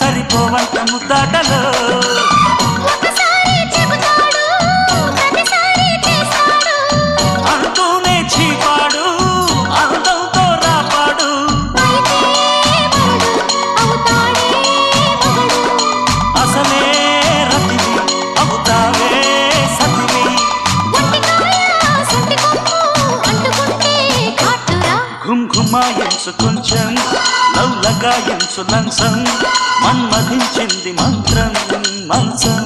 సరిపోవంత ముద్దాటలో అంటూనే చీపాడు అందంతో రాపాడు అసలే రతివి అవుతావే సతివి ఘుమ్ ఘుమాయించు కొంచెం లవ్లగాయించు లంచం మన్మధించింది మంత్రం మంచం